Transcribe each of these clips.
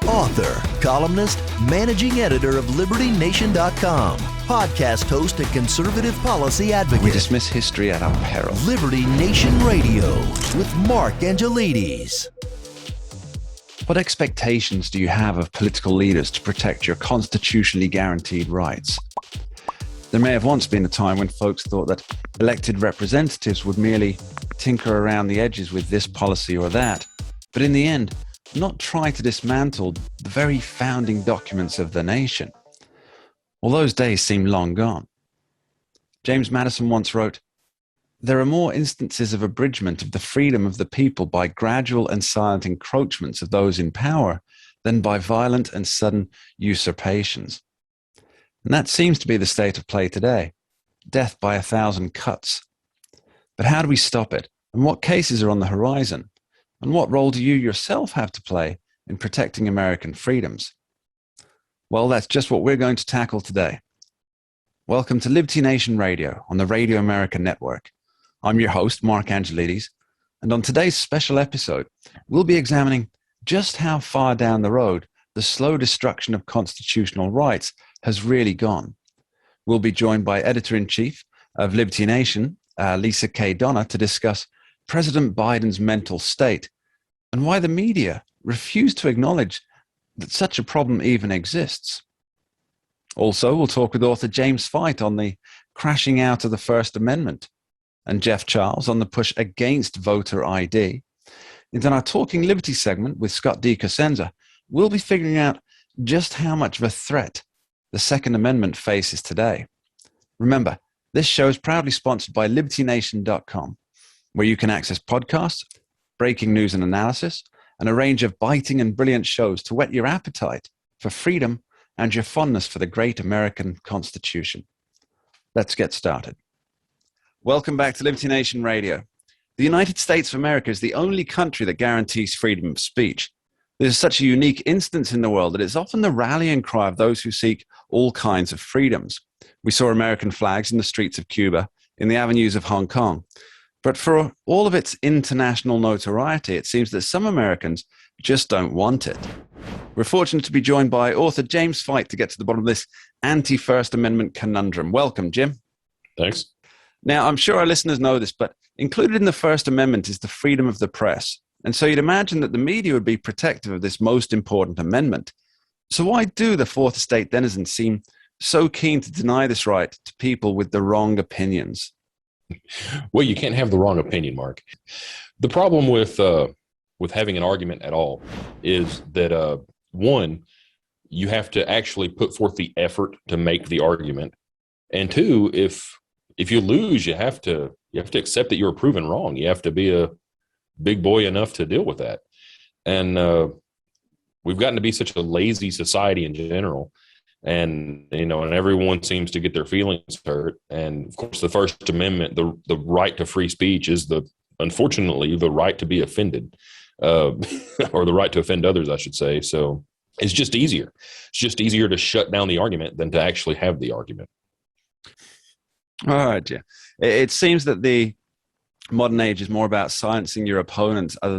Author, columnist, managing editor of LibertyNation.com, podcast host and conservative policy advocate. We dismiss history at our peril. Liberty Nation Radio with Mark Angelides. What expectations do you have of political leaders to protect your constitutionally guaranteed rights? There may have once been a time when folks thought that elected representatives would merely tinker around the edges with this policy or that, but in the end, not try to dismantle the very founding documents of the nation. Well, those days seem long gone. James Madison once wrote, "There are more instances of abridgment of the freedom of the people by gradual and silent encroachments of those in power than by violent and sudden usurpations." And that seems to be the state of play today. Death by 1,000 cuts. But how do we stop it? And what cases are on the horizon? And what role do you yourself have to play in protecting American freedoms? Well, that's just what we're going to tackle today. Welcome to Liberty Nation Radio on the Radio America Network. I'm your host, Mark Angelides, and on today's special episode, we'll be examining just how far down the road the slow destruction of constitutional rights has really gone. We'll be joined by Editor-in-Chief of Liberty Nation, Lisa K. Donna, to discuss President Biden's mental state and why the media refuse to acknowledge that such a problem even exists. Also, we'll talk with author James Fite on the crashing out of the First Amendment and Jeff Charles on the push against voter ID. And in our Talking Liberty segment with Scott D. Cosenza, we'll be figuring out just how much of a threat the Second Amendment faces today. Remember, this show is proudly sponsored by LibertyNation.com, where you can access podcasts, breaking news and analysis, and a range of biting and brilliant shows to whet your appetite for freedom and your fondness for the great American Constitution. Let's get started. Welcome back to Liberty Nation Radio. The United States of America is the only country that guarantees freedom of speech. This is such a unique instance in the world that it's often the rallying cry of those who seek all kinds of freedoms. We saw American flags in the streets of Cuba, in the avenues of Hong Kong. But for all of its international notoriety, it seems that some Americans just don't want it. We're fortunate to be joined by author James Fite to get to the bottom of this anti-First Amendment conundrum. Welcome, Jim. Thanks. Now, I'm sure our listeners know this, but included in the First Amendment is the freedom of the press. And so you'd imagine that the media would be protective of this most important amendment. So why do the Fourth Estate denizens seem so keen to deny this right to people with the wrong opinions? Well, you can't have the wrong opinion, Mark. The problem with having an argument at all is that, one, you have to actually put forth the effort to make the argument. And two, if you lose, you have to accept that you were proven wrong. You have to be a big boy enough to deal with that. And we've gotten to be such a lazy society in general. And, and everyone seems to get their feelings hurt. And of course, the First Amendment, the right to free speech is unfortunately, the right to be offended, or the right to offend others, I should say. So it's just easier. It's just easier to shut down the argument than to actually have the argument. All right, yeah. It seems that the modern age is more about silencing your opponents other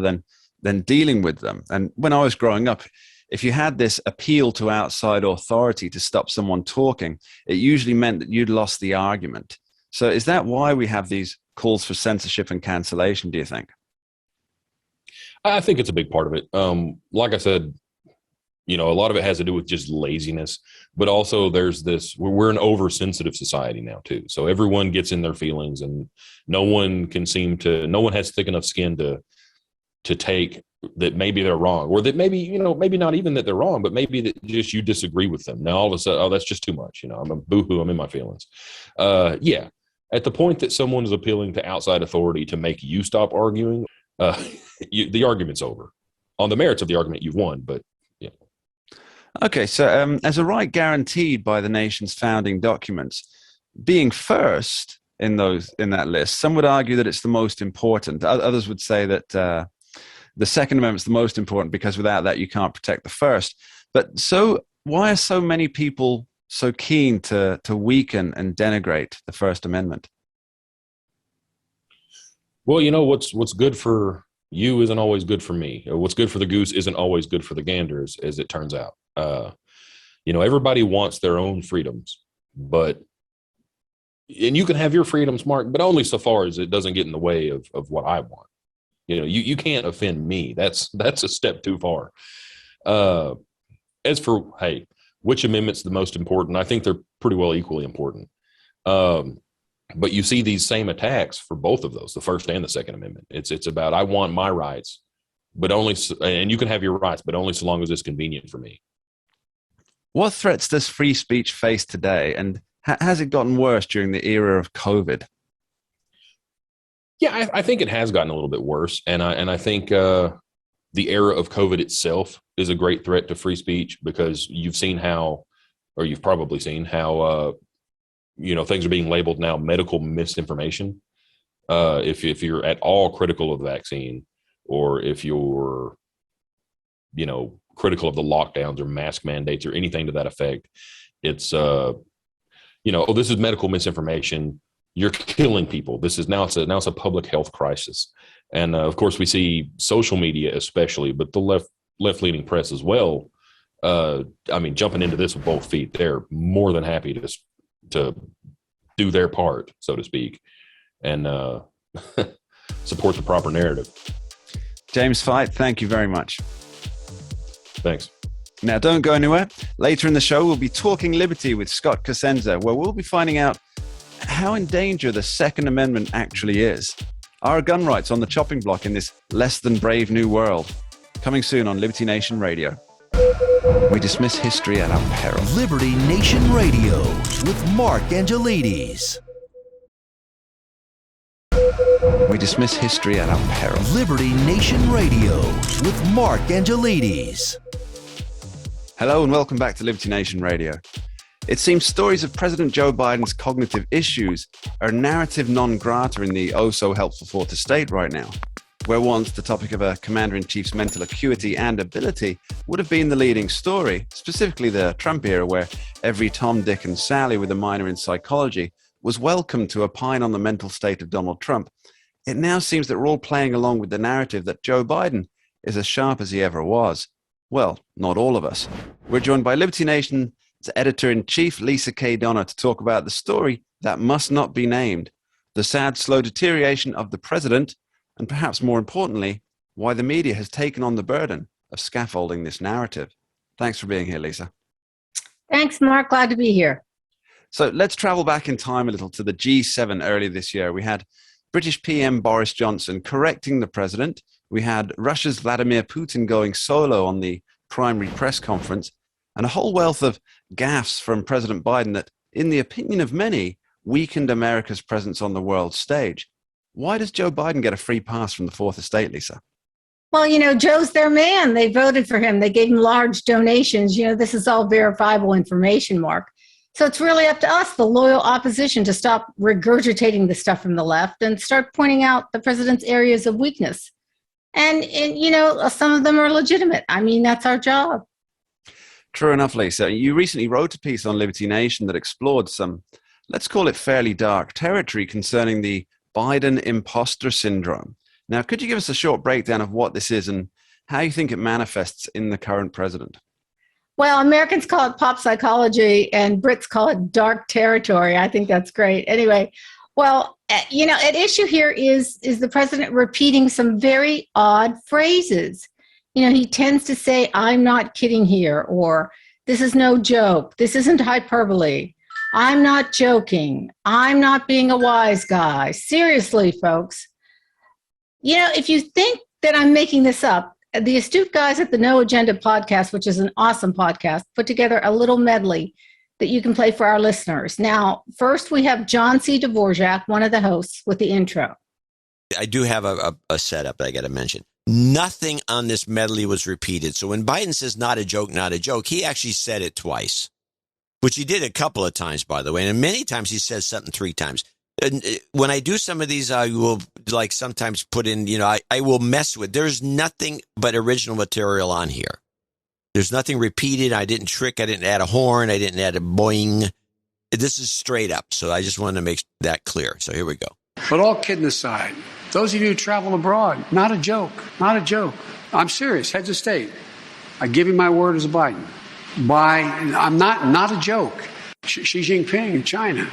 than dealing with them. And when I was growing up, if you had this appeal to outside authority to stop someone talking, it usually meant that you'd lost the argument. So is that why we have these calls for censorship and cancellation, do you think? I think it's a big part of it. Like I said, a lot of it has to do with just laziness, but also there's we're an oversensitive society now too. So everyone gets in their feelings and no one has thick enough skin to take that maybe they're wrong, or that maybe not even that they're wrong, but maybe that just you disagree with them. Now all of a sudden, oh, that's just too much. I'm a boohoo. I'm in my feelings. Yeah. At the point that someone is appealing to outside authority to make you stop arguing, the argument's over. On the merits of the argument, you've won, but yeah. Okay. So as a right guaranteed by the nation's founding documents, being first in that list, some would argue that it's the most important. Others would say that the Second Amendment is the most important because without that, you can't protect the First. But so why are so many people so keen to weaken and denigrate the First Amendment? Well, what's good for You isn't always good for me. What's good for the goose isn't always good for the gander, as it turns out. Everybody wants their own freedoms, and you can have your freedoms, Mark, but only so far as it doesn't get in the way of what I want. You can't offend me. That's a step too far. As for, hey, which amendment's the most important? I think they're pretty well equally important. But you see these same attacks for both of those, the First and the Second Amendment. It's about, I want my rights, and you can have your rights, but only so long as it's convenient for me. What threats does free speech face today, and has it gotten worse during the era of COVID? Yeah, I think it has gotten a little bit worse, and I think the era of COVID itself is a great threat to free speech, because you've probably seen how things are being labeled now medical misinformation. If you're at all critical of the vaccine, or if you're critical of the lockdowns or mask mandates or anything to that effect, it's this is medical misinformation. You're killing people. This is now it's a public health crisis. And of course, we see social media, especially, but the left-leaning press as well. Jumping into this with both feet, they're more than happy to do their part, so to speak, and support the proper narrative. James Fight, thank you very much. Thanks. Now, don't go anywhere. Later in the show, we'll be talking liberty with Scott Cosenza, where we'll be finding out how in danger the Second Amendment actually is. Are gun rights on the chopping block in this less than brave new world? Coming soon on Liberty Nation Radio. We dismiss history at our peril. Liberty Nation Radio with Mark Angelides. We dismiss history at our peril. Liberty Nation Radio with Mark Angelides. Hello and welcome back to Liberty Nation Radio. It seems stories of President Joe Biden's cognitive issues are narrative non grata in the oh-so-helpful fourth estate right now, where once the topic of a commander-in-chief's mental acuity and ability would have been the leading story, specifically the Trump era, where every Tom, Dick and Sally with a minor in psychology was welcome to opine on the mental state of Donald Trump. It now seems that we're all playing along with the narrative that Joe Biden is as sharp as he ever was. Well, not all of us. We're joined by Liberty Nation's editor-in-chief, Lisa K. Donner, to talk about the story that must not be named, the sad, slow deterioration of the president, and perhaps more importantly, why the media has taken on the burden of scaffolding this narrative. Thanks for being here, Lisa. Thanks, Mark. Glad to be here. So let's travel back in time a little to the G7 earlier this year. We had British PM Boris Johnson correcting the president. We had Russia's Vladimir Putin going solo on the primary press conference, and a whole wealth of gaffes from President Biden that, in the opinion of many, weakened America's presence on the world stage. Why does Joe Biden get a free pass from the Fourth Estate, Lisa? Well, Joe's their man. They voted for him. They gave him large donations. This is all verifiable information, Mark. So it's really up to us, the loyal opposition, to stop regurgitating the stuff from the left and start pointing out the president's areas of weakness. And some of them are legitimate. That's our job. True enough, Lisa. You recently wrote a piece on Liberty Nation that explored some, let's call it fairly dark territory concerning the Biden Imposter Syndrome. Now, could you give us a short breakdown of what this is and how you think it manifests in the current president? Well, Americans call it pop psychology and Brits call it dark territory. I think that's great. Anyway, well, at issue here is the president repeating some very odd phrases. He tends to say, "I'm not kidding here," or "This is no joke. This isn't hyperbole. I'm not joking. I'm not being a wise guy." Seriously, folks. If you think that I'm making this up, the astute guys at the No Agenda podcast, which is an awesome podcast, put together a little medley that you can play for our listeners. Now, first we have John C. Dvorak, one of the hosts, with the intro. I do have a setup that I got to mention. Nothing on this medley was repeated. So when Biden says not a joke, he actually said it twice, which he did a couple of times, by the way. And many times he says something three times. And when I do some of these, I will sometimes put in, I will mess with. There's nothing but original material on here. There's nothing repeated. I didn't trick. I didn't add a horn. I didn't add a boing. This is straight up. So I just wanted to make that clear. So here we go. But all kidding aside, Those of you who travel abroad, not a joke, not a joke. I'm serious, heads of state. I give you my word as a Biden. I'm not a joke. Xi Jinping in China,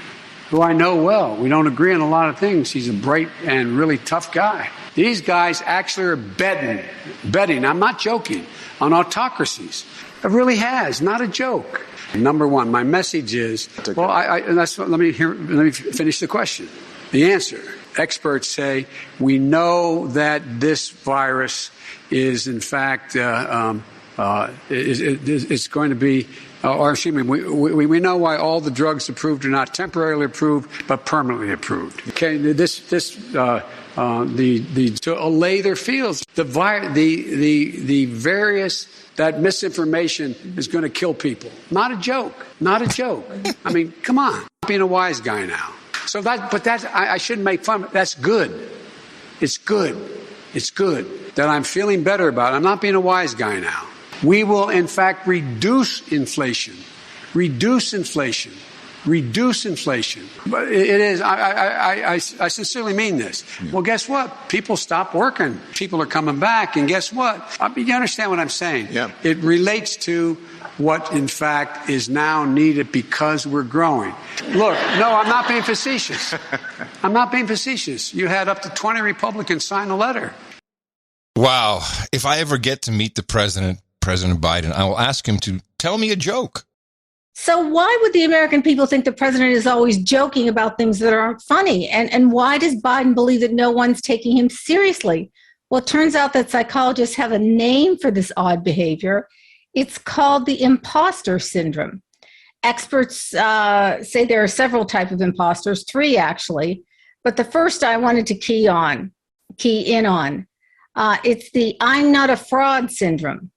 who I know well. We don't agree on a lot of things. He's a bright and really tough guy. These guys actually are betting, I'm not joking, on autocracies. It really has, not a joke. Number one, my message is, well, let me finish the question. The answer. Experts say we know that this virus is, in fact, it's going to be, or excuse me, we know why all the drugs approved are not temporarily approved, but permanently approved. Okay, to allay their fears, the various, that misinformation is going to kill people. Not a joke. Not a joke. I mean, come on. I'm being a wise guy now. So I shouldn't make fun of it. That's good. It's good. It's good that I'm feeling better about it. I'm not being a wise guy now. We will, in fact, reduce inflation. Reduce inflation. Reduce inflation. But it is, I sincerely mean this. Well, guess what? People stop working. People are coming back. And guess what? You understand what I'm saying? Yeah. It relates to what, in fact, is now needed because we're growing. Look, no, I'm not being facetious. I'm not being facetious. You had up to 20 Republicans sign a letter. Wow. If I ever get to meet the President Biden, I will ask him to tell me a joke. So why would the American people think the president is always joking about things that aren't funny? And why does Biden believe that no one's taking him seriously? Well, it turns out that psychologists have a name for this odd behavior. It's called the Imposter Syndrome. Experts say there are several types of imposters, 3 actually, but the first I wanted to key in on. It's the I'm not a fraud syndrome.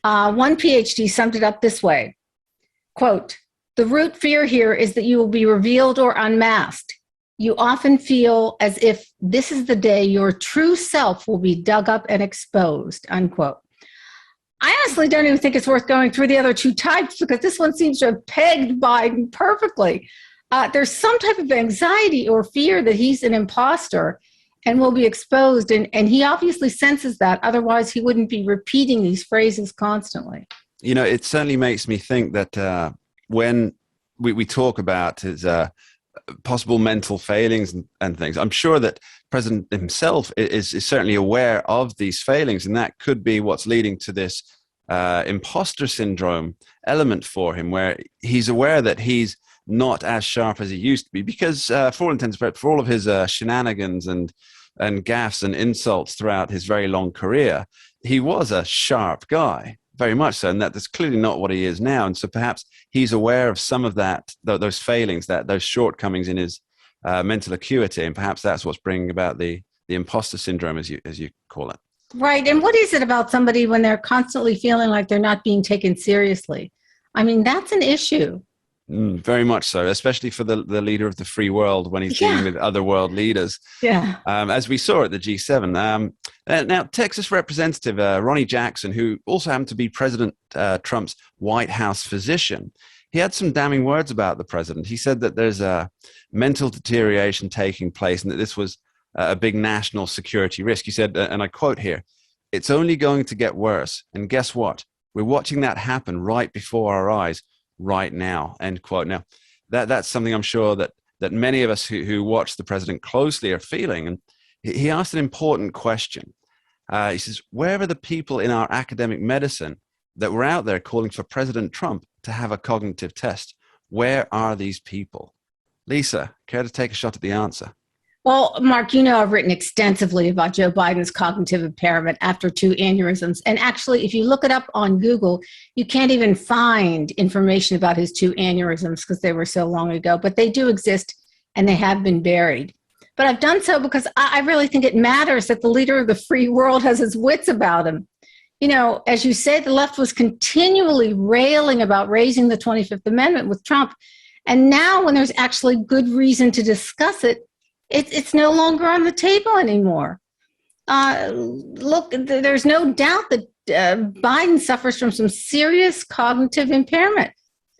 One PhD summed it up this way. Quote, the root fear here is that you will be revealed or unmasked. You often feel as if this is the day your true self will be dug up and exposed, unquote. I honestly don't even think it's worth going through the other 2 types because this one seems to have pegged Biden perfectly. There's some type of anxiety or fear that he's an imposter and will be exposed, and he obviously senses that. Otherwise, he wouldn't be repeating these phrases constantly. You know, it certainly makes me think that when we talk about his possible mental failings and things, I'm sure that President himself is certainly aware of these failings, and that could be what's leading to this imposter syndrome element for him, where he's aware that he's not as sharp as he used to be, because for all intents and purposes, for all of his shenanigans and gaffes and insults throughout his very long career, he was a sharp guy. Very much so, and that's clearly not what he is now. And so perhaps he's aware of some of that, those failings, those shortcomings in his mental acuity, and perhaps that's what's bringing about the imposter syndrome, as you call it. Right. And what is it about somebody when they're constantly feeling like they're not being taken seriously? I mean, that's an issue. Very much so, especially for the leader of the free world when he's dealing with other world leaders. Yeah. As we saw at the G7. Now, Texas Representative Ronnie Jackson, who also happened to be President Trump's White House physician, he had some damning words about the president. He said that there's a mental deterioration taking place and that this was a big national security risk. He said, and I quote here, "It's only going to get worse. And guess what? We're watching that happen right before our eyes right now," end quote. Now, that's something I'm sure that many of us who watch the president closely are feeling. And he asked an important question. He says, where are the people in our academic medicine that were out there calling for President Trump to have a cognitive test? Where are these people? Lisa, care to take a shot at the answer? Well, Mark, you know I've written extensively about Joe Biden's cognitive impairment after 2 aneurysms. And actually, if you look it up on Google, you can't even find information about his 2 aneurysms because they were so long ago. But they do exist, and they have been buried. But I've done so because I really think it matters that the leader of the free world has his wits about him. You know, as you say, the left was continually railing about raising the 25th Amendment with Trump. And now when there's actually good reason to discuss it, it's no longer on the table anymore. Look, there's no doubt that Biden suffers from some serious cognitive impairment.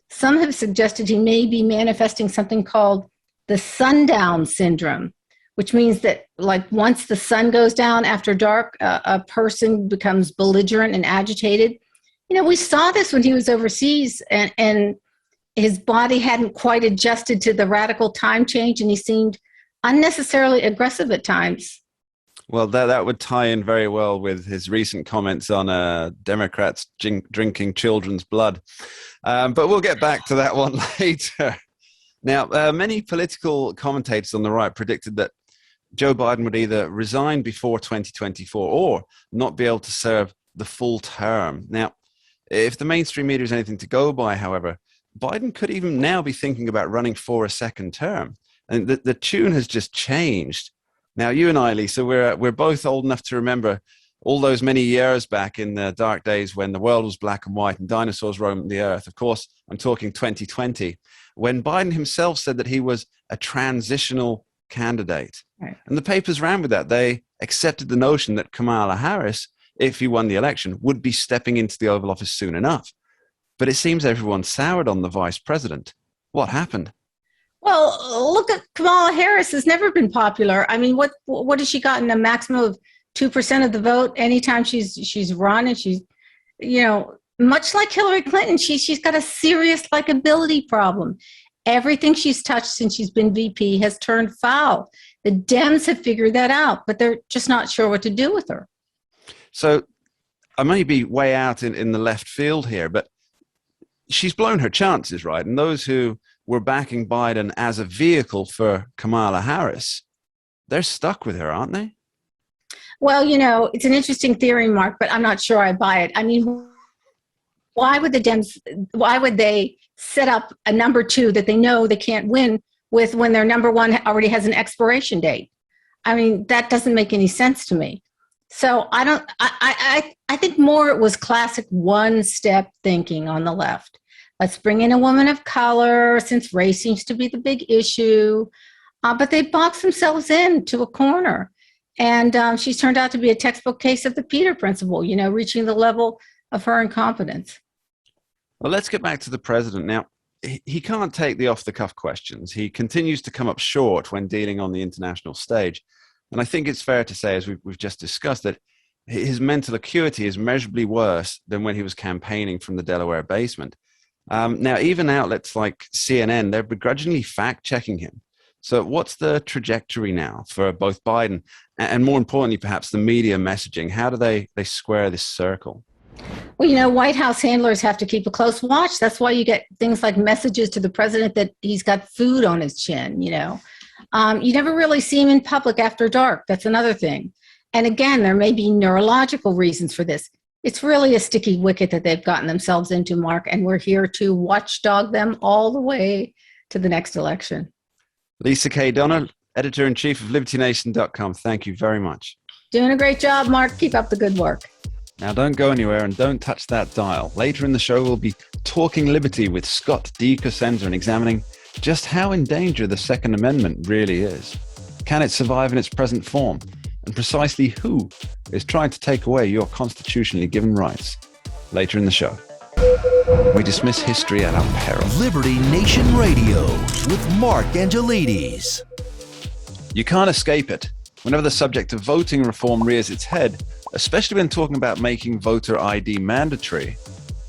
Some have suggested he may be manifesting something called the sundown syndrome, which means that like once the sun goes down after dark, a person becomes belligerent and agitated. We saw this when he was overseas, and his body hadn't quite adjusted to the radical time change, and he seemed unnecessarily aggressive at times. Well, that would tie in very well with his recent comments on Democrats drinking children's blood. But we'll get back to that one later. Now, many political commentators on the right predicted that Joe Biden would either resign before 2024 or not be able to serve the full term. Now, if the mainstream media is anything to go by, however, Biden could even now be thinking about running for a second term. And the tune has just changed. Now, you and I, Lisa, we're both old enough to remember all those many years back in the dark days when the world was black and white and dinosaurs roamed the earth. Of course, I'm talking 2020, when Biden himself said that he was a transitional candidate. Right. And the papers ran with that. They accepted the notion that Kamala Harris, if he won the election, would be stepping into the Oval Office soon enough. But it seems everyone soured on the vice president. What happened? Well, look at Kamala Harris has never been popular. I mean, what has she gotten? A maximum of 2% of the vote anytime she's run, and she's, much like Hillary Clinton, she's got a serious likability problem. Everything she's touched since she's been VP has turned foul. The Dems have figured that out, but they're just not sure what to do with her. So I may be way out in the left field here, but she's blown her chances, right? And those who were backing Biden as a vehicle for Kamala Harris, they're stuck with her, aren't they? Well, it's an interesting theory, Mark, but I'm not sure I buy it. I mean, why would they set up a number two that they know they can't win with when their number one already has an expiration date? I mean, that doesn't make any sense to me. So I think more it was classic one-step thinking on the left. Let's bring in a woman of color since race seems to be the big issue. But they boxed themselves into a corner. And she's turned out to be a textbook case of the Peter principle, reaching the level of her incompetence. Well, let's get back to the president. Now, he can't take the off-the-cuff questions. He continues to come up short when dealing on the international stage. And I think it's fair to say, as we've just discussed, that his mental acuity is measurably worse than when he was campaigning from the Delaware basement. Now, even outlets like CNN, they're begrudgingly fact-checking him. So what's the trajectory now for both Biden and, more importantly, perhaps the media messaging? How do they square this circle? Well, White House handlers have to keep a close watch. That's why you get things like messages to the president that he's got food on his chin, You never really see him in public after dark. That's another thing. And again, there may be neurological reasons for this. It's really a sticky wicket that they've gotten themselves into, Mark, and we're here to watchdog them all the way to the next election. Lisa K. Donner, editor-in-chief of LibertyNation.com. Thank you very much. Doing a great job, Mark. Keep up the good work. Now, don't go anywhere and don't touch that dial. Later in the show, we'll be talking liberty with Scott D. Cosenza and examining just how in danger the Second Amendment really is. Can it survive in its present form? And precisely who is trying to take away your constitutionally given rights? Later in the show. We dismiss history at our peril. Liberty Nation Radio with Mark Angelides. You can't escape it. Whenever the subject of voting reform rears its head, especially when talking about making voter ID mandatory,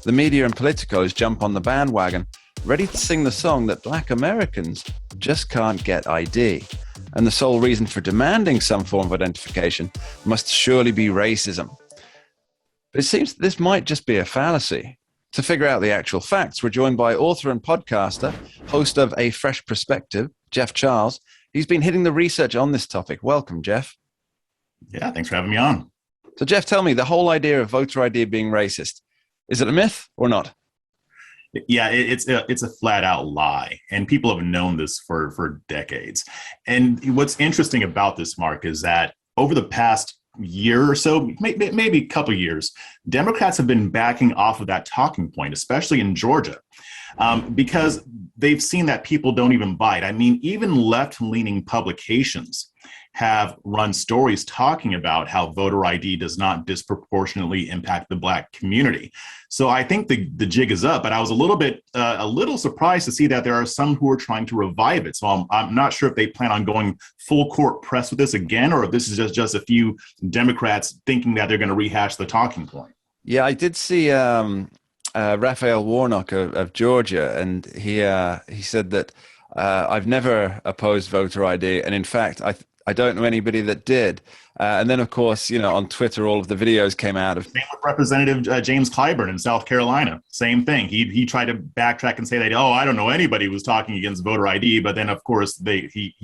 the media and politicos jump on the bandwagon, ready to sing the song that Black Americans just can't get ID. And the sole reason for demanding some form of identification must surely be racism. But it seems this might just be a fallacy. To figure out the actual facts, we're joined by author and podcaster, host of A Fresh Perspective, Jeff Charles. He's been hitting the research on this topic. Welcome, Jeff. Yeah, thanks for having me on. So, Jeff, tell me, the whole idea of voter ID being racist, is it a myth or not? Yeah, it's a flat out lie. And people have known this for decades. And what's interesting about this, Mark, is that over the past year or so, maybe a couple of years, Democrats have been backing off of that talking point, especially in Georgia, because they've seen that people don't even buy it. I mean, even left-leaning publications have run stories talking about how voter ID does not disproportionately impact the Black community. So I think the jig is up, but I was a little surprised to see that there are some who are trying to revive it. So I'm not sure if they plan on going full court press with this again, or if this is just a few Democrats thinking that they're going to rehash the talking point. Yeah, I did see Raphael Warnock of Georgia, and he said that I've never opposed voter ID, and in fact, I don't know anybody that did. And then, of course, on Twitter, all of the videos came out of. Same with Representative James Clyburn in South Carolina. Same thing. He tried to backtrack and say that, I don't know anybody who was talking against voter ID, but then, of course, he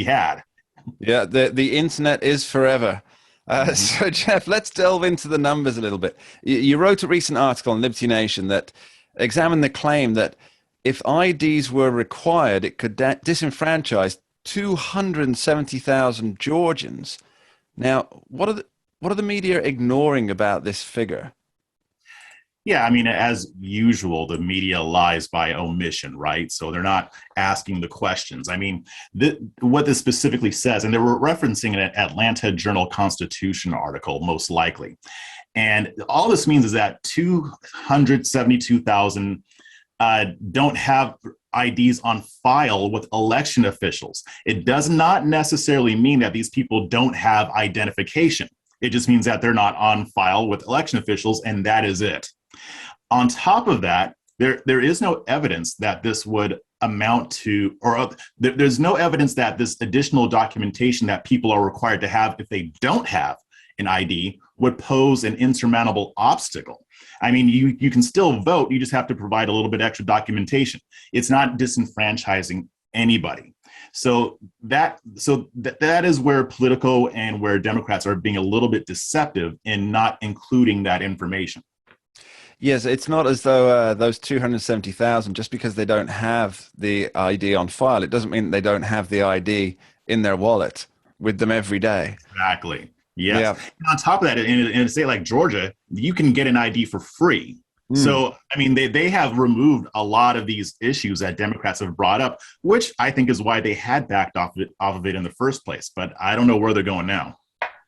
had. Yeah, the internet is forever. So, Jeff, let's delve into the numbers a little bit. You wrote a recent article on Liberty Nation that examined the claim that if IDs were required, it could disenfranchise 270,000 Georgians. Now, what are the media ignoring about this figure? Yeah, I mean, as usual, the media lies by omission, right? So they're not asking the questions. I mean, what this specifically says, and they were referencing an Atlanta Journal-Constitution article, most likely. And all this means is that 272,000 don't have IDs on file with election officials. It does not necessarily mean that these people don't have identification. It just means that they're not on file with election officials, and that is it. On top of that, there is no evidence that this would amount to, or there's no evidence that this additional documentation that people are required to have if they don't have an ID would pose an insurmountable obstacle. I mean, you can still vote, you just have to provide a little bit extra documentation. It's not disenfranchising anybody. So that is where Politico and where Democrats are being a little bit deceptive in not including that information. Yes, it's not as though those 270,000, just because they don't have the ID on file, it doesn't mean they don't have the ID in their wallet with them every day. Exactly. Yes. Yeah. And on top of that, in a state like Georgia, you can get an ID for free. So, I mean, they have removed a lot of these issues that Democrats have brought up, which I think is why they had backed off of it in the first place. But I don't know where they're going now.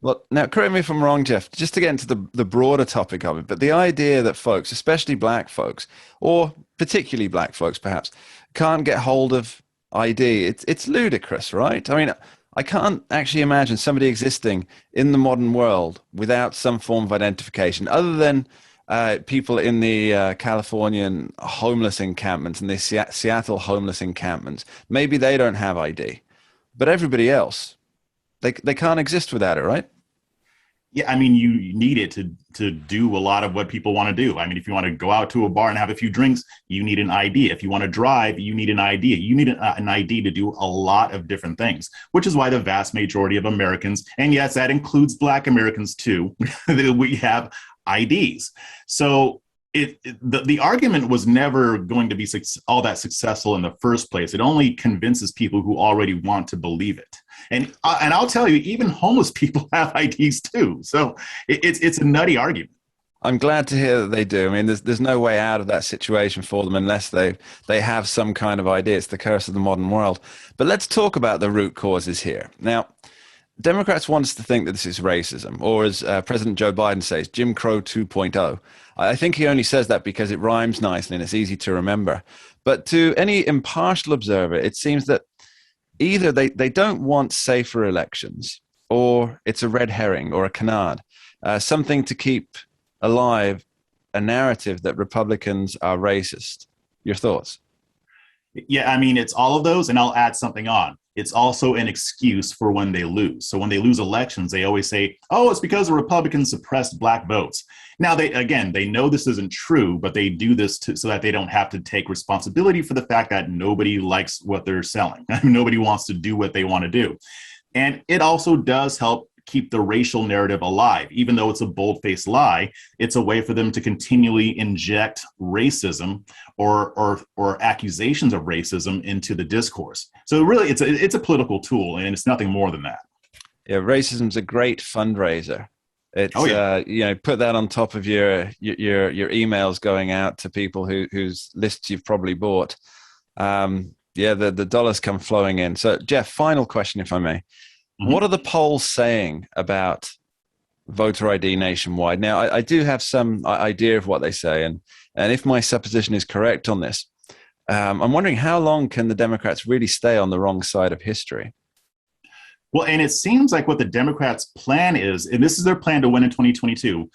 Well, now, correct me if I'm wrong, Jeff, just to get into the broader topic of it, but the idea that folks, especially black folks, or particularly black folks perhaps, can't get hold of ID, it's ludicrous, right? I mean, I can't actually imagine somebody existing in the modern world without some form of identification, other than people in the Californian homeless encampments and the Seattle homeless encampments. Maybe they don't have ID, but everybody else, they can't exist without it, right? Yeah, I mean, you need it to do a lot of what people want to do. I mean, if you want to go out to a bar and have a few drinks, you need an ID. If you want to drive, you need an ID. You need an ID to do a lot of different things, which is why the vast majority of Americans, and yes, that includes Black Americans too, we have IDs. So the argument was never going to be all that successful in the first place. It only convinces people who already want to believe it. And I'll tell you, even homeless people have IDs too. So it's a nutty argument. I'm glad to hear that they do. I mean, there's no way out of that situation for them unless they have some kind of idea. It's the curse of the modern world. But let's talk about the root causes here. Now, Democrats want us to think that this is racism, or as President Joe Biden says, Jim Crow 2.0. I think he only says that because it rhymes nicely and it's easy to remember. But to any impartial observer, it seems that either they don't want safer elections, or it's a red herring or a canard, something to keep alive a narrative that Republicans are racist. Your thoughts? Yeah, I mean, it's all of those, and I'll add something on. It's also an excuse for when they lose. So when they lose elections, they always say, oh, it's because the Republicans suppressed Black votes. Now, they know this isn't true, but they do this so that they don't have to take responsibility for the fact that nobody likes what they're selling. Nobody wants to do what they want to do. And it also does help keep the racial narrative alive. Even though it's a bold-faced lie, it's a way for them to continually inject racism or accusations of racism into the discourse. So really, it's a political tool, and it's nothing more than that. Yeah, racism's a great fundraiser. It's put that on top of your emails going out to people whose lists you've probably bought. The dollars come flowing in. So, Jeff, final question, if I may. What are the polls saying about voter ID nationwide? Now, I do have some idea of what they say, and if my supposition is correct on this, I'm wondering how long can the Democrats really stay on the wrong side of history? Well, and it seems like what the Democrats' plan is, and this is their plan to win in 2022,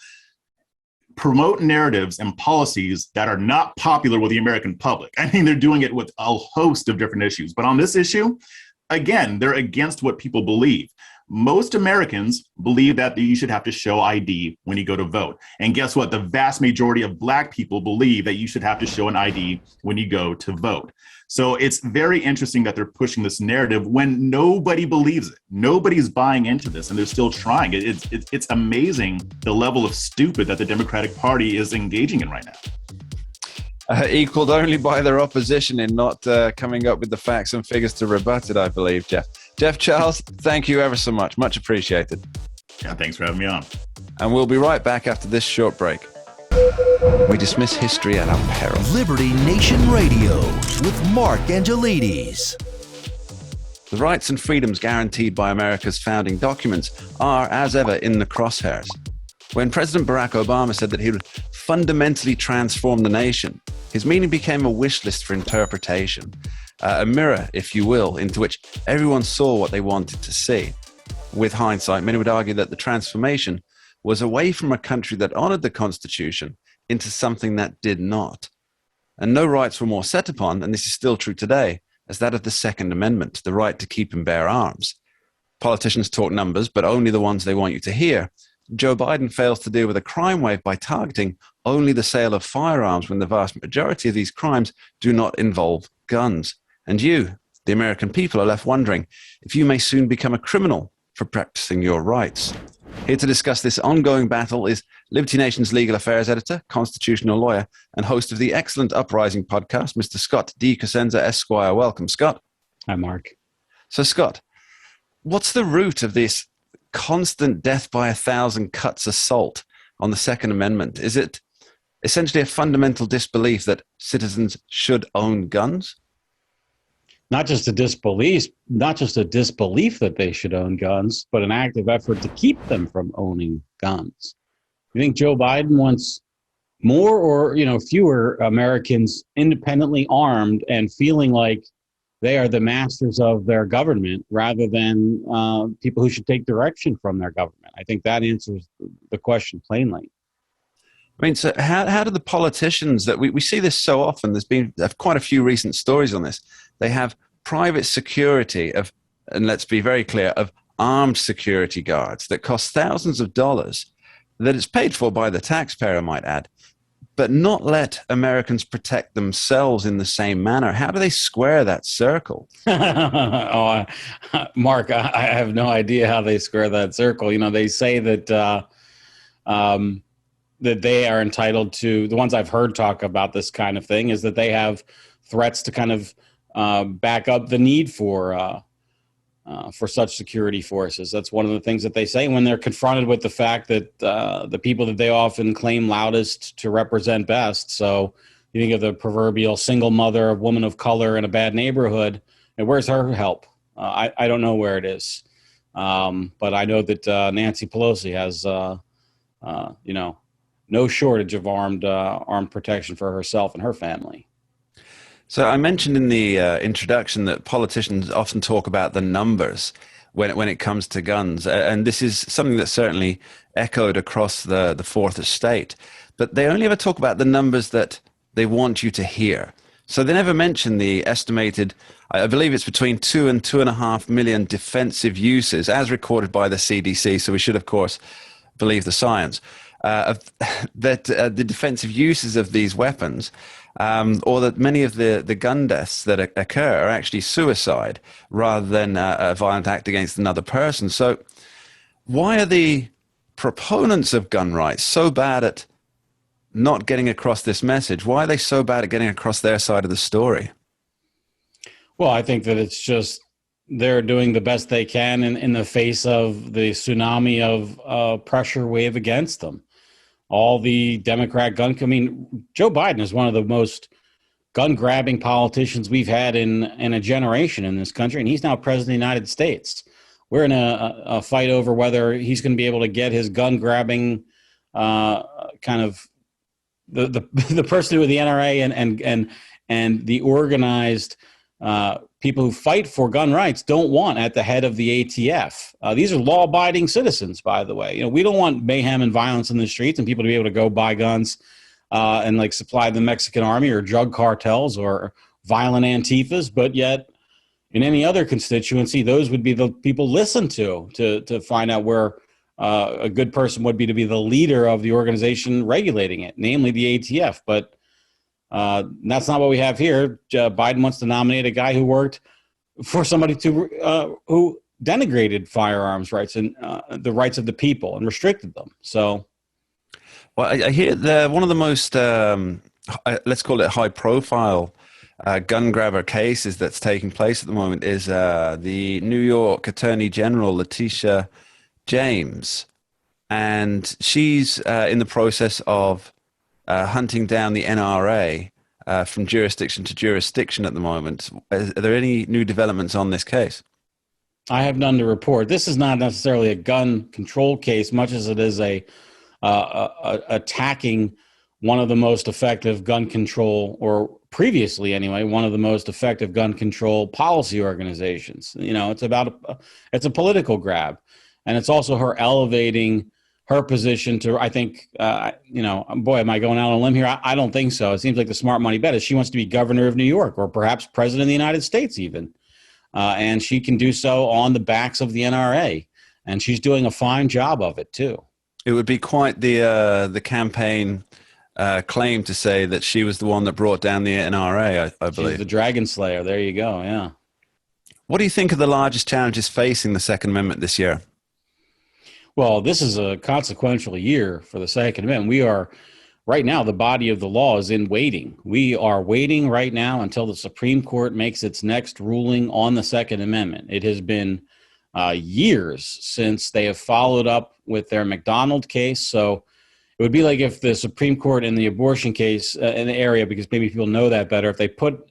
promote narratives and policies that are not popular with the American public. I mean, they're doing it with a host of different issues. But on this issue, again, they're against what people believe. Most Americans believe that you should have to show ID when you go to vote. And guess what? The vast majority of Black people believe that you should have to show an ID when you go to vote. So it's very interesting that they're pushing this narrative when nobody believes it. Nobody's buying into this, and they're still trying. It's amazing the level of stupid that the Democratic Party is engaging in right now. Equaled only by their opposition in not coming up with the facts and figures to rebut it, I believe, Jeff. Jeff Charles, thank you ever so much. Much appreciated. Yeah, thanks for having me on. And we'll be right back after this short break. We dismiss history at our peril. Liberty Nation Radio with Mark Angelides. The rights and freedoms guaranteed by America's founding documents are, as ever, in the crosshairs. When President Barack Obama said that he would fundamentally transform the nation, his meaning became a wish list for interpretation, a mirror, if you will, into which everyone saw what they wanted to see. With hindsight, many would argue that the transformation was away from a country that honored the Constitution into something that did not. And no rights were more set upon, and this is still true today, as that of the Second Amendment, the right to keep and bear arms. Politicians talk numbers, but only the ones they want you to hear. Joe Biden fails to deal with a crime wave by targeting only the sale of firearms when the vast majority of these crimes do not involve guns. And you, the American people, are left wondering if you may soon become a criminal for practicing your rights. Here to discuss this ongoing battle is Liberty Nation's legal affairs editor, constitutional lawyer, and host of the excellent Uprising podcast, Mr. Scott D. Cosenza, Esquire. Welcome, Scott. Hi, Mark. So, Scott, what's the root of this constant death by 1,000 cuts assault on the Second Amendment? Is it essentially a fundamental disbelief that citizens should own guns? Not just a disbelief that they should own guns, but an active effort to keep them from owning guns. You think Joe Biden wants more or fewer Americans independently armed and feeling like they are the masters of their government rather than people who should take direction from their government? I think that answers the question plainly. I mean, so how do the politicians that we see this so often? There's been quite a few recent stories on this. They have private security of, and let's be very clear, of armed security guards that cost thousands of dollars, that it's paid for by the taxpayer, I might add, but not let Americans protect themselves in the same manner. How do they square that circle? Mark, I have no idea how they square that circle. They say that that they are entitled to, the ones I've heard talk about this kind of thing, is that they have threats to kind of back up the need for such security forces. That's one of the things that they say when they're confronted with the fact that the people that they often claim loudest to represent best. So you think of the proverbial single mother, a woman of color in a bad neighborhood, and where's her help? I don't know where it is. But I know that Nancy Pelosi has, no shortage of armed protection for herself and her family. So I mentioned in the introduction that politicians often talk about the numbers when it comes to guns. And this is something that's certainly echoed across the fourth estate. But they only ever talk about the numbers that they want you to hear. So they never mention the estimated, I believe it's between 2 and 2.5 million defensive uses as recorded by the CDC. So we should, of course, believe the science. The defensive uses of these weapons, or that many of the gun deaths that occur are actually suicide rather than a violent act against another person. So why are the proponents of gun rights so bad at not getting across this message? Why are they so bad at getting across their side of the story? Well, I think that it's just they're doing the best they can in the face of the tsunami of pressure wave against them. All the Democrat Joe Biden is one of the most gun-grabbing politicians we've had in a generation in this country, and he's now president of the United States. we're in a fight over whether he's going to be able to get his gun grabbing kind of the person with the NRA and the organized people who fight for gun rights don't want at the head of the ATF. These are law-abiding citizens, by the way. We don't want mayhem and violence in the streets and people to be able to go buy guns and like supply the Mexican army or drug cartels or violent Antifas, but yet in any other constituency, those would be the people listened to find out where a good person would be to be the leader of the organization regulating it, namely the ATF. But that's not what we have here. Biden wants to nominate a guy who worked for somebody who denigrated firearms rights and the rights of the people and restricted them. So, well, I hear one of the most let's call it high-profile gun grabber cases that's taking place at the moment is the New York Attorney General Letitia James, and she's in the process of hunting down the NRA from jurisdiction to jurisdiction at the moment. Are there any new developments on this case? I have none to report. This is not necessarily a gun control case, much as it is a attacking one of the most effective gun control, or previously anyway, one of the most effective gun control policy organizations. It's a political grab, and it's also her elevating her position to, I think, boy, am I going out on a limb here? I don't think so. It seems like the smart money bet is she wants to be governor of New York or perhaps president of the United States even. And she can do so on the backs of the NRA. And she's doing a fine job of it, too. It would be quite the campaign claim to say that she was the one that brought down the NRA, I believe. She's the Dragon Slayer. There you go, yeah. What do you think are the largest challenges facing the Second Amendment this year? Well, this is a consequential year for the Second Amendment. We are, right now, the body of the law is in waiting. We are waiting right now until the Supreme Court makes its next ruling on the Second Amendment. It has been years since they have followed up with their McDonald case. So it would be like if the Supreme Court in the abortion case in the area, because maybe people know that better,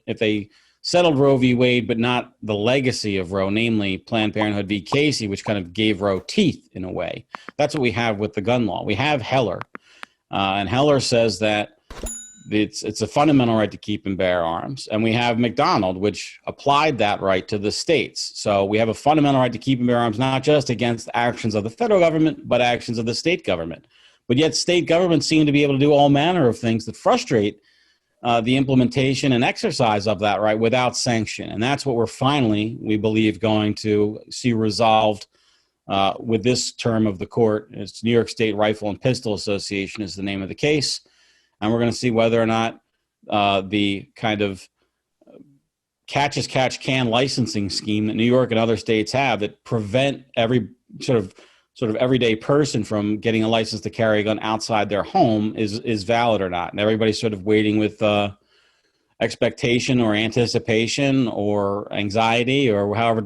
if they settled Roe v. Wade, but not the legacy of Roe, namely Planned Parenthood v. Casey, which kind of gave Roe teeth in a way. That's what we have with the gun law. We have Heller, and Heller says that it's a fundamental right to keep and bear arms. And we have McDonald, which applied that right to the states. So we have a fundamental right to keep and bear arms, not just against actions of the federal government, but actions of the state government. But yet state governments seem to be able to do all manner of things that frustrate the implementation and exercise of that right without sanction. And that's what we're finally, we believe, going to see resolved with this term of the court. It's New York State Rifle and Pistol Association is the name of the case. And we're going to see whether or not the kind of catch-as-catch-can licensing scheme that New York and other states have that prevent every sort of everyday person from getting a license to carry a gun outside their home is valid or not. And everybody's sort of waiting with expectation or anticipation or anxiety or however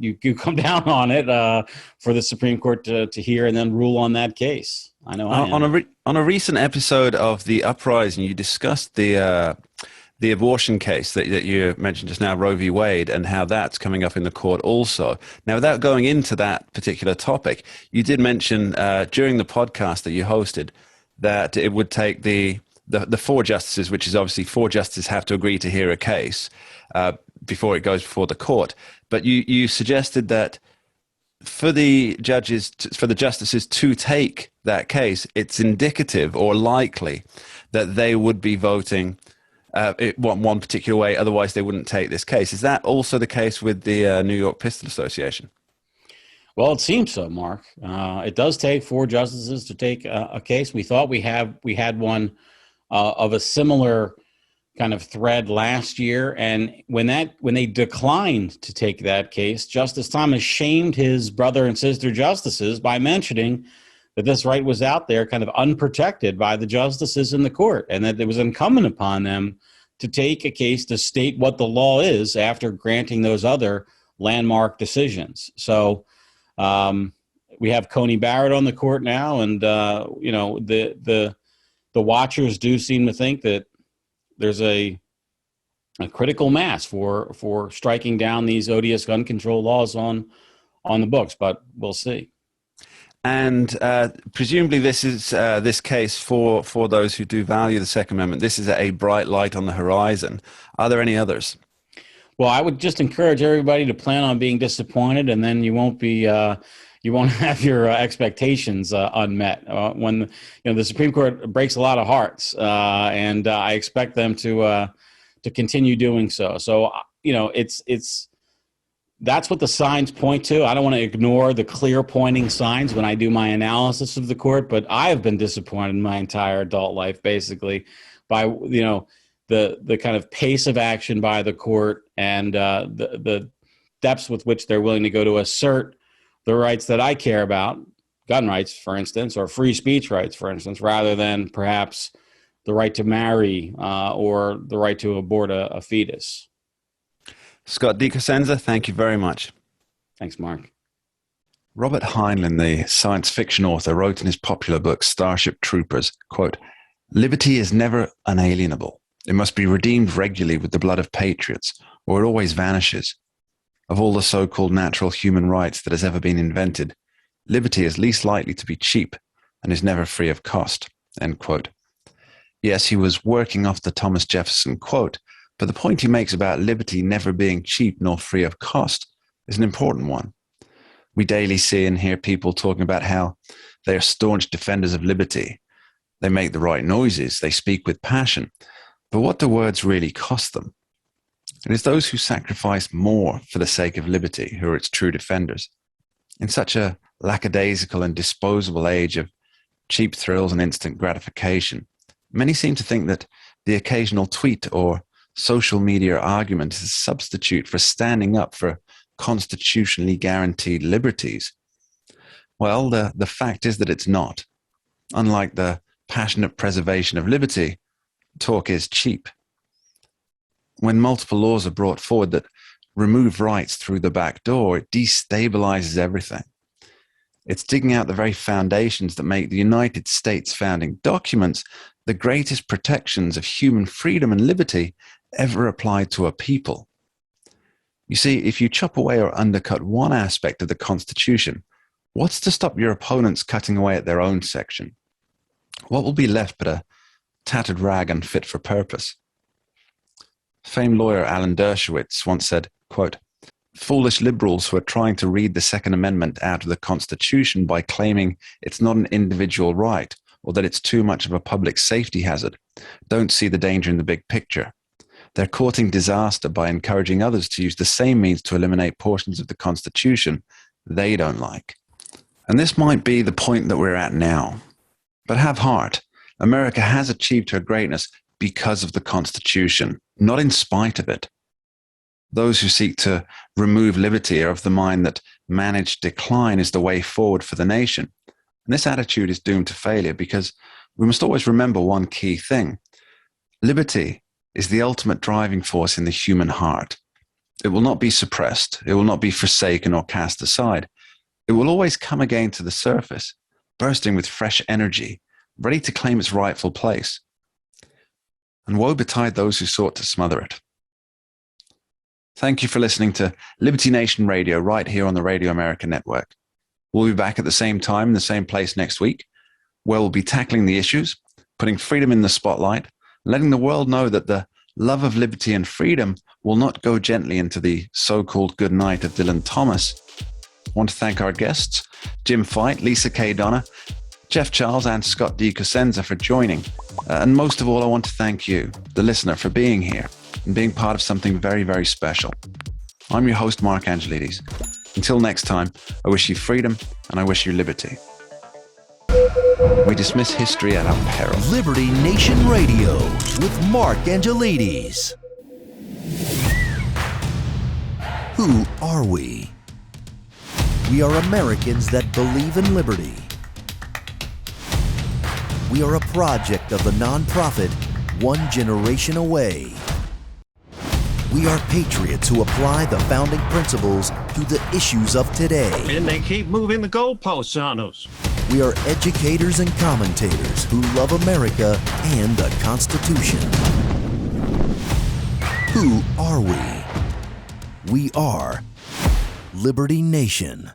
you come down on it for the Supreme Court to hear and then rule on that case. I know on a recent episode of The Uprising, you discussed the abortion case that you mentioned just now, Roe v. Wade, and how that's coming up in the court also. Now, without going into that particular topic, you did mention during the podcast that you hosted that it would take the four justices, which is obviously four justices have to agree to hear a case before it goes before the court. But you suggested that for the justices to take that case, it's indicative or likely that they would be voting one particular way, otherwise they wouldn't take this case. Is that also the case with the New York Pistol Association? Well, it seems so, Mark. It does take four justices to take a case. We thought we had one of a similar kind of thread last year, and when they declined to take that case, Justice Thomas shamed his brother and sister justices by mentioning that this right was out there kind of unprotected by the justices in the court, and that it was incumbent upon them to take a case to state what the law is after granting those other landmark decisions. So we have Coney Barrett on the court now, and the watchers do seem to think that there's a critical mass for striking down these odious gun control laws on on the books, but we'll see. And presumably this is this case for those who do value the Second Amendment. This is a bright light on the horizon. Are there any others? Well, I would just encourage everybody to plan on being disappointed, and then you won't be you won't have your expectations unmet. When the Supreme Court breaks a lot of hearts, and I expect them to continue doing so. So it's that's what the signs point to. I don't want to ignore the clear pointing signs when I do my analysis of the court, but I have been disappointed in my entire adult life, basically, by the kind of pace of action by the court and the depths with which they're willing to go to assert the rights that I care about, gun rights, for instance, or free speech rights, for instance, rather than perhaps the right to marry or the right to abort a fetus. Scott DiCosenza, thank you very much. Thanks, Mark. Robert Heinlein, the science fiction author, wrote in his popular book, Starship Troopers, quote, "Liberty is never unalienable. It must be redeemed regularly with the blood of patriots, or it always vanishes. Of all the so-called natural human rights that has ever been invented, liberty is least likely to be cheap and is never free of cost," end quote. Yes, he was working off the Thomas Jefferson quote, but the point he makes about liberty never being cheap nor free of cost is an important one. We daily see and hear people talking about how they are staunch defenders of liberty. They make the right noises, they speak with passion, but what do words really cost them? It is those who sacrifice more for the sake of liberty who are its true defenders. In such a lackadaisical and disposable age of cheap thrills and instant gratification, many seem to think that the occasional tweet or social media argument is a substitute for standing up for constitutionally guaranteed liberties. Well, the fact is that it's not. Unlike the passionate preservation of liberty, talk is cheap. When multiple laws are brought forward that remove rights through the back door, it destabilizes everything. It's digging out the very foundations that make the United States founding documents the greatest protections of human freedom and liberty ever applied to a people. You see, if you chop away or undercut one aspect of the Constitution, what's to stop your opponents cutting away at their own section? What will be left but a tattered rag unfit for purpose? Famed lawyer Alan Dershowitz once said, quote, "Foolish liberals who are trying to read the Second Amendment out of the Constitution by claiming it's not an individual right or that it's too much of a public safety hazard don't see the danger in the big picture. They're courting disaster by encouraging others to use the same means to eliminate portions of the Constitution they don't like." And this might be the point that we're at now. But have heart. America has achieved her greatness because of the Constitution, not in spite of it. Those who seek to remove liberty are of the mind that managed decline is the way forward for the nation. And this attitude is doomed to failure because we must always remember one key thing. Liberty is the ultimate driving force in the human heart. It will not be suppressed. It will not be forsaken or cast aside. It will always come again to the surface, bursting with fresh energy, ready to claim its rightful place. And woe betide those who sought to smother it. Thank you for listening to Liberty Nation Radio right here on the Radio America Network. We'll be back at the same time in the same place next week, where we'll be tackling the issues, putting freedom in the spotlight, letting the world know that the love of liberty and freedom will not go gently into the so-called good night of Dylan Thomas. I want to thank our guests, Jim Fight, Lisa K. Donna, Jeff Charles, and Scott DiCosenza for joining. And most of all, I want to thank you, the listener, for being here and being part of something very, very special. I'm your host, Mark Angelides. Until next time, I wish you freedom and I wish you liberty. We dismiss history at our peril. Liberty Nation Radio with Mark Angelides. Who are we? We are Americans that believe in liberty. We are a project of the nonprofit One Generation Away. We are patriots who apply the founding principles to the issues of today. And they keep moving the goalposts on us. We are educators and commentators who love America and the Constitution. Who are we? We are Liberty Nation.